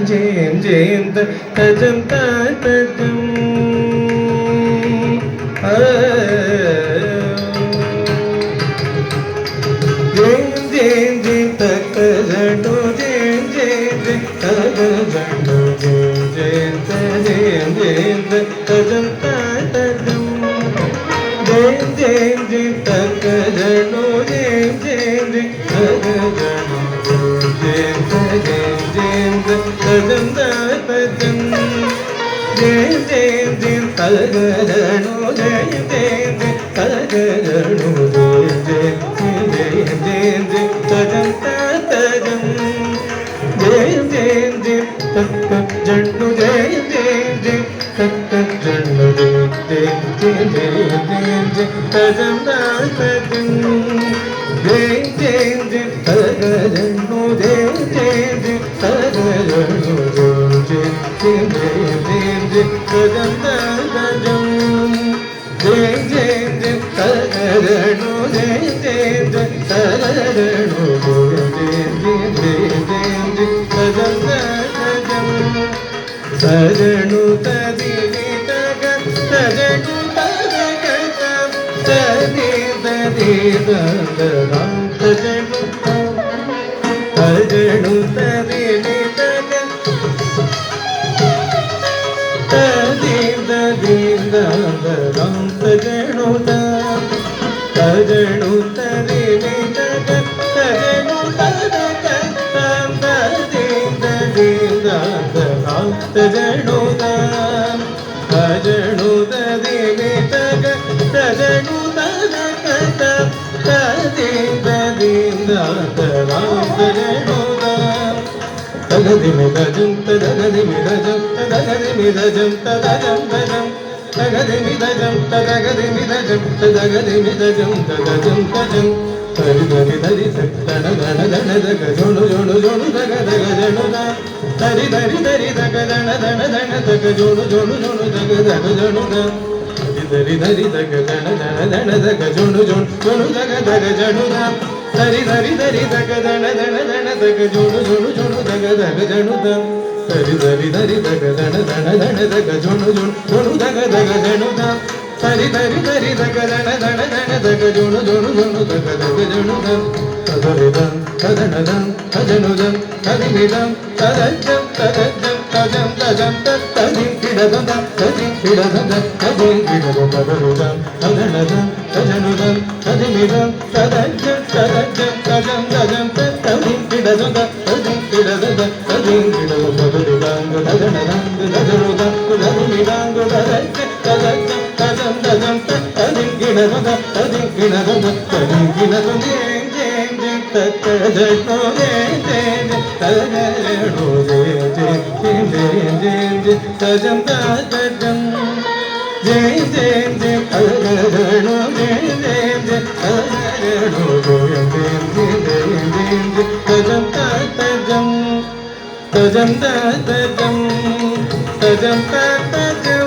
ஜெயம் ஜெயம் தஜம் தஜம் ஜெயம் ஜெயம் ஜெயம் தக்க ஜண்டோ ஜெயம் ஜெயம் ஜெயம் தக ஜண்டோ ஜெயம் ஜெயம் ஜெயம் ஜெயம் தஜம் தஜம் ஜெயம் ஜெயம் ஜெயம் தக்க ஜண்டோ ஜெயம் ஜெயம் ஜெயம் தக ஜண்டோ ஜெயம் ஜெயம் ஜெயம் தஜம் தஜம் ஜெயம் ஜெயம் ஜெயம் தக ஜண்டோ ஜெயம் ஜெயம் ஜெயம் தக ஜண்டோ ஜெயம் ஜெயம் ஜெயம் ஜெயம் தஜம் தஜம் ஜெயம் ஜெயம் ஜெயம் தக்க ஜண்டோ ஜெயம் ஜெயம் ஜெயம் தக்க ஜண்டோ ஜெயம் ஜெயம் ஜெயம் ஜெயம் ஜெயம் தஜம் தஜம் ஜெயம் ஜெயம் ஜெயம் தக ஜண்டோ ஜெயம் ஜெயம் ஜெயம் தக ஜண்டோ ஜெயம் ஜெயம் ஜெயம் ஜெயம் ஜெயம் தஜம் தஜம் ஜெயம் ஜெயம் ஜெயம் தக ஜண்டோ ஜெயம் ஜெயம் ஜெயம் தக ஜண்டோ ஜெயம் ஜெயம் ஜெயம் ஜெயம் ஜெயம் தஜம் தஜம் சஜனு ததிவி தக சஜனு தக ததி ததி ததம் சஜனு சஜனு ததிவி தக ததி ததி ததம் சஜனு சஜனு ததிவி தக சஜனு தக ததி ததி ததம் ಸಜನು ಸಜನು ದೇವಿ ತಗ ಸಜನು ತಗ ತದಿಂದ ಸಜನು ತಗದಿ ಮಿದಜಂ ತಗದಿ ಮಿದಜಂ ತಗದಿ ಮಿದಜಂ ತಗಜಂ ತಜಂ ತಗದಿ ಮಿದಜಂ ತಗದಿ ಮಿದಜಂ ತಗದಿ ಮಿದಜಂ ತಗಜಂ ತಜಂ ತರಿ ತರಿ ತರಿ ತಣ ದಣ ದಣ ದಗ ಜೋಣು ಜೋಣು ಜೋಣು ದಗ ದಗ ಜಣು ದ ತರಿ ತರಿ ತರಿ ದಗ ದಣ ದಣ ದಣ ದಗ ಜೋಣು ಜೋಣು ಜೋಣು ದಗ ದಗ ಜಣು ದ ತರಿ ತರಿ ದಗ ದಣ ದಣ ದಣ ದಗ ಜೋಣು ಜೋಣು ಜೋಣು ದಗ ದಗ ಜಣು ದ ತರಿ ತರಿ ತರಿ ದಗ ದಣ ದಣ ದಣ ದಗ ಜೋಣು ಜೋಣು ಜೋಣು ದಗ ದಗ ಜಣು ದ ತರಿ ತರಿ ತರಿ ದಗ ದಣ ದಣ ದಣ ದಗ ಜೋಣು ಜೋಣು ಜೋಣು ದಗ ದಗ ಜಣು ದ ತರಿ ತರಿ ತರಿ ದಗ ದಣ ದಣ ದಣ ದಗ ಜೋಣು ಜೋಣು ಜೋಣು ದಗ ದಗ ಜಣು ದ ತದರಿದಂ ತದನದಂ ತಜನುದಂ ತದಿಮಿದಂ ತದಜ್ಜಂ ತದಜ್ಜಂ ತಜಂ ತಜಂ ತದಿ ಕಿಡದಂ ತದಿ ಕಿಡದಂ ತದಿ ಕಿಡದಂ ತದರುದಂ ತದನದಂ ತಜನುದಂ ತದಿಮಿದಂ ತದಜ್ಜಂ ತದಜ್ಜಂ ತಜಂ ತಜಂ ತದಿ ಕಿಡದಂ ತದಿ ಕಿಡದಂ ತದಿ ಕಿಡದಂ ತದರುದಂ ತದನದಂ ತದರುದಂ ತದಿಮಿದಂ ತದಜ್ಜಂ ತದಜ್ಜಂ ತಜಂ ತಜಂ ತದಿ ಕಿಡದಂ ತದಿ ಕಿಡದಂ ತದಿ ಕಿಡದಂ ತಕ್ಕ ಜೋ ಜಯ ತಗೋ ಜಯ ತಜಂ ತಜಂ ಜಯ ಜಯ ಜಯ ತಗೋ ಜಯ ಜಯ ತಗೋ ಜಯ ತಜಂ ತಜಂ ತಜಂ ತಜಂ ತಜಂ ತಜಂ